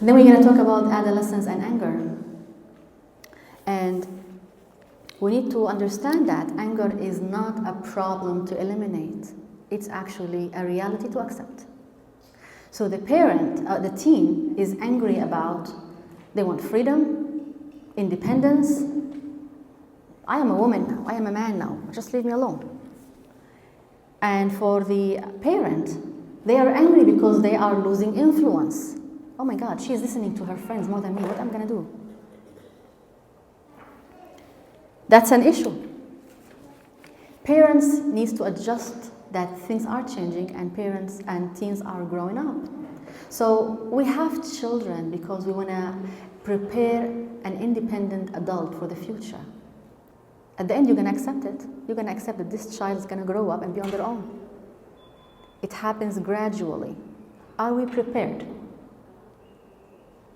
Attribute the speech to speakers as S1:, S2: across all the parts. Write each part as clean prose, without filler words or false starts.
S1: Then we're going to talk about adolescence and anger. And we need to understand that anger is not a problem to eliminate. It's actually a reality to accept. So the parent, the teen, is angry about, they want freedom, independence. I am a woman now, I am a man now, just leave me alone. And for the parent, they are angry because they are losing influence. Oh my God, she is listening to her friends more than me, what am I gonna do? That's an issue. Parents need to adjust that things are changing and parents and teens are growing up. So we have children because we want to prepare an independent adult for the future. At the end, you're going to accept it. You're going to accept that this child is going to grow up and be on their own. It happens gradually. Are we prepared?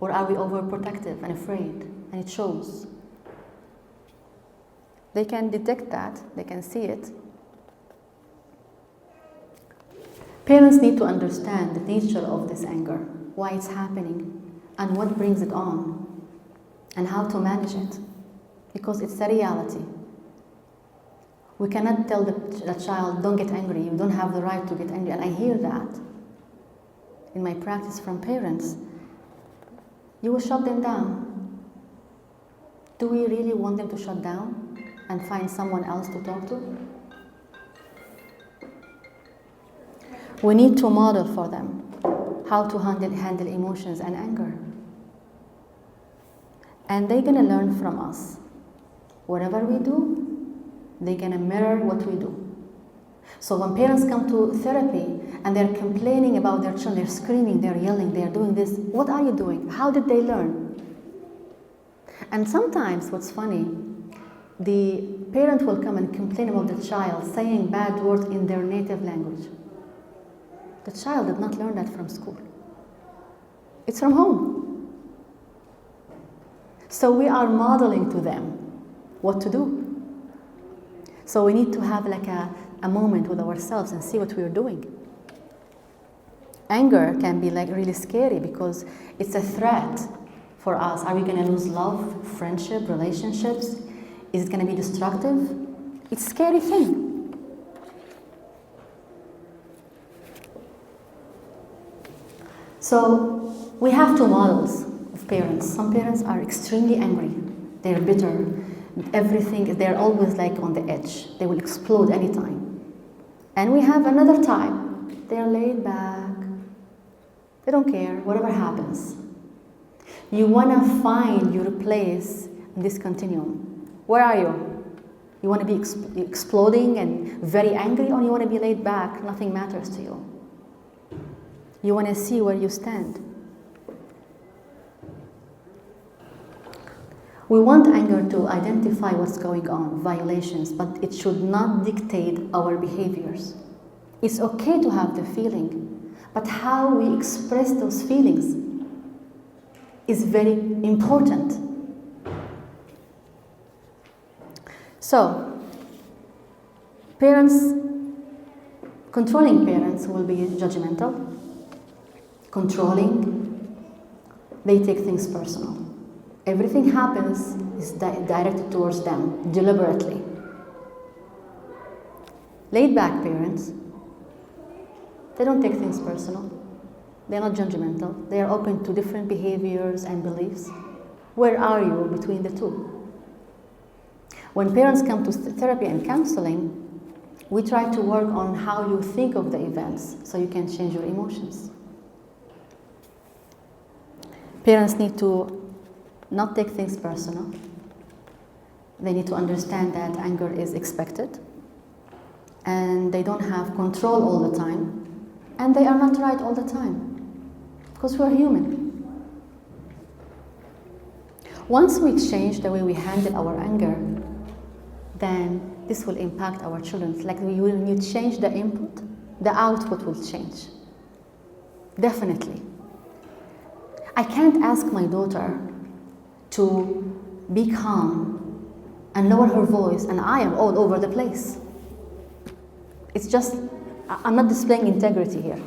S1: Or are we overprotective and afraid? And it shows. They can detect that, they can see it. Parents need to understand the nature of this anger, why it's happening, and what brings it on, and how to manage it, because it's a reality. We cannot tell the child, don't get angry, you don't have the right to get angry, and I hear that in my practice from parents. You will shut them down. Do we really want them to shut down and find someone else to talk to? We need to model for them how to handle emotions and anger. And they're gonna learn from us. Whatever we do, they're gonna mirror what we do. So when parents come to therapy and they're complaining about their children, they're screaming, they're yelling, they're doing this, what are you doing? How did they learn? And sometimes what's funny, the parent will come and complain about the child saying bad words in their native language. The child did not learn that from school. It's from home. So we are modeling to them what to do. So we need to have like a moment with ourselves and see what we are doing. Anger can be like really scary because it's a threat for us. Are we going to lose love, friendship, relationships? Is it going to be destructive? It's a scary thing. So we have two models of parents. Some parents are extremely angry. They're bitter. Everything, they're always like on the edge. They will explode anytime. And we have another type. They're laid back. They don't care, whatever happens. You want to find your place in this continuum. Where are you? You want to be exploding and very angry, or you want to be laid back, nothing matters to you? You want to see where you stand. We want anger to identify what's going on, violations, but it should not dictate our behaviors. It's okay to have the feeling, but how we express those feelings is very important. So, controlling parents will be judgmental, controlling, they take things personal. Everything happens is directed towards them, deliberately. Laid-back parents, they don't take things personal. They're not judgmental. They are open to different behaviors and beliefs. Where are you between the two? When parents come to therapy and counseling, we try to work on how you think of the events so you can change your emotions. Parents need to not take things personal. They need to understand that anger is expected and they don't have control all the time and they are not right all the time because we're human. Once we change the way we handle our anger, then this will impact our children. It's like when you change the input, the output will change. Definitely. I can't ask my daughter to be calm and lower her voice, and I am all over the place. It's just, I'm not displaying integrity here.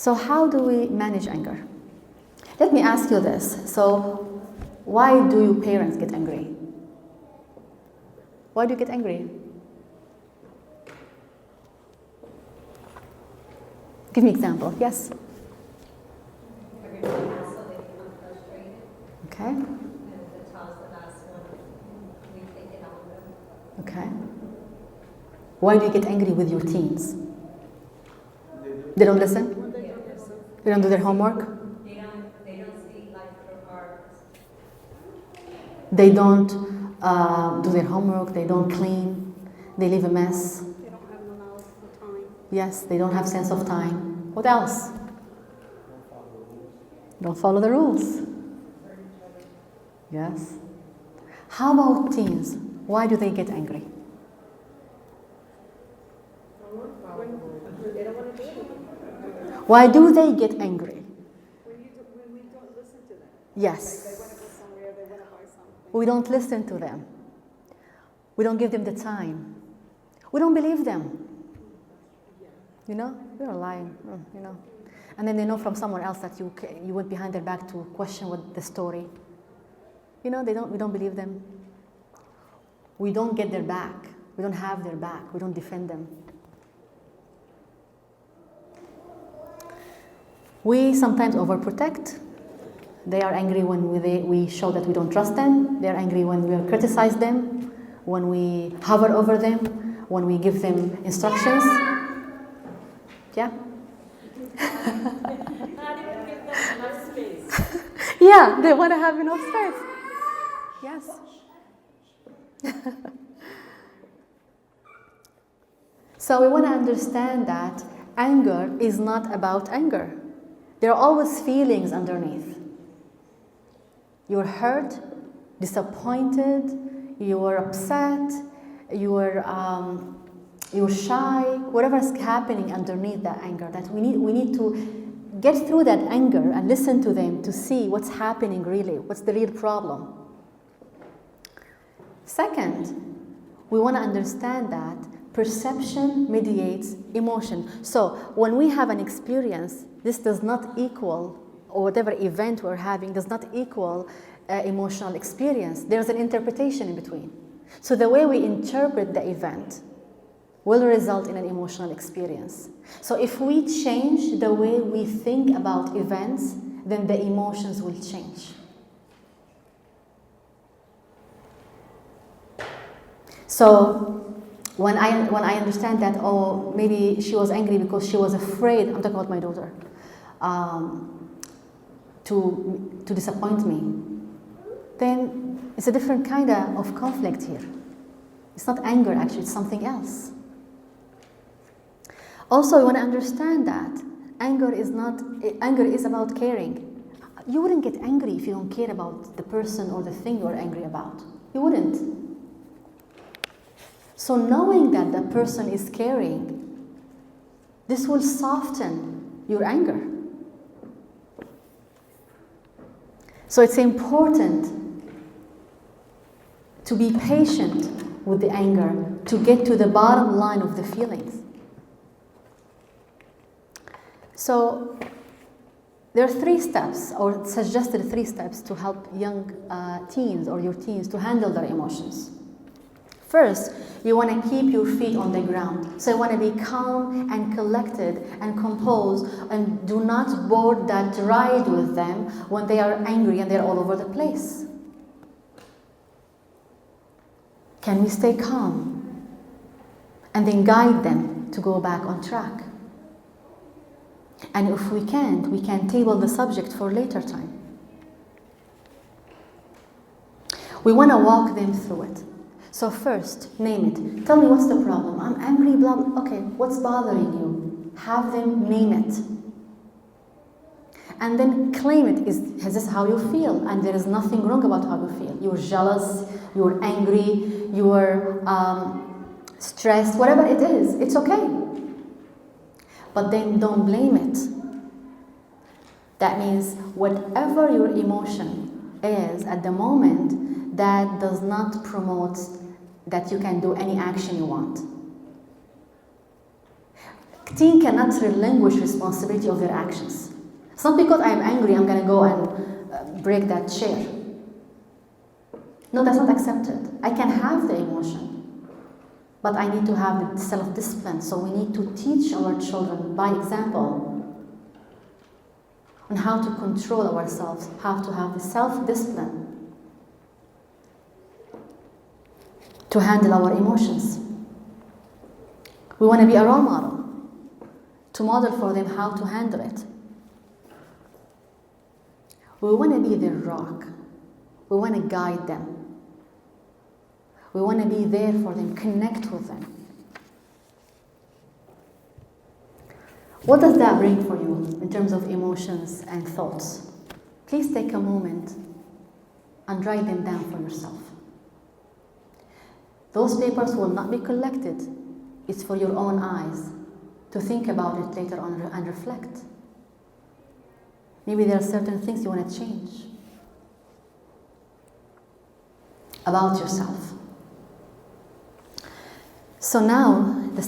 S1: So how do we manage anger? Let me ask you this. So why do you parents get angry? Why do you get angry? Give me an example. Yes?
S2: Everybody has so they become frustrated.
S1: Okay.
S2: And the child's the last one. We take it on them.
S1: Okay. Why do you get angry with your teens? They don't listen? They don't do their homework?
S2: They don't see life for art.
S1: They don't do their homework, they don't clean, they leave a mess.
S3: They don't have an allowance for time.
S1: Yes, they don't have sense of time. What else? Don't follow the rules. Yes. How about teens? Why do they get angry? Why do they get angry?
S3: When we don't listen to them.
S1: Yes.
S3: They want to go somewhere, they want to buy something.
S1: We don't listen to them. We don't give them the time. We don't believe them. You know, you're lying, you know. And then they know from someone else that you went behind their back to question what the story. You know, we don't believe them. We don't get their back. We don't have their back. We don't defend them. We sometimes overprotect. They are angry when we show that we don't trust them. They are angry when we criticize them, when we hover over them, when we give them instructions. Yeah?
S2: Not even give them enough space.
S1: Yeah, they want to have enough space. Yes. So we want to understand that anger is not about anger. There are always feelings underneath. You're hurt, disappointed, you're upset, you're shy, whatever is happening underneath that anger. That we need to get through that anger and listen to them to see what's happening really, what's the real problem. Second, we want to understand that perception mediates emotion. So when we have an experience, this does not equal, or whatever event we're having does not equal emotional experience. There's an interpretation in between. So the way we interpret the event will result in an emotional experience. So if we change the way we think about events, then the emotions will change. So when I understand that, oh, maybe she was angry because she was afraid, I'm talking about my daughter, to disappoint me, then it's a different kind of conflict here. It's not anger, actually, it's something else. Also, you want to understand that anger is about caring. You wouldn't get angry if you don't care about the person or the thing you're angry about. You wouldn't. So knowing that the person is caring, this will soften your anger. So it's important to be patient with the anger, to get to the bottom line of the feelings. So there are 3 steps, or suggested 3 steps to help young teens or your teens to handle their emotions. First, you want to keep your feet on the ground. So you want to be calm and collected and composed, and do not board that ride with them when they are angry and they're all over the place. Can we stay calm and then guide them to go back on track? And if we can't, we can table the subject for later time. We want to walk them through it. So first, name it. Tell me what's the problem. I'm angry, blah, blah. Okay, what's bothering you? Have them name it. And then claim it. Is this how you feel? And there is nothing wrong about how you feel. You're jealous, you're angry, you're stressed, whatever it is, it's okay. But then don't blame it. That means whatever your emotion is at the moment, that does not promote that you can do any action you want. teen cannot relinquish responsibility of their actions. It's not because I'm angry, I'm gonna go and break that chair. No, that's not accepted. I can have the emotion, but I need to have the self-discipline. So we need to teach our children by example on how to control ourselves, how to have the self-discipline to handle our emotions. We want to be a role model, to model for them how to handle it. We want to be their rock. We want to guide them. We want to be there for them, connect with them. What does that bring for you in terms of emotions and thoughts? Please take a moment and write them down for yourself. Those papers will not be collected. It's for your own eyes to think about it later on and reflect. Maybe there are certain things you want to change about yourself. So now, the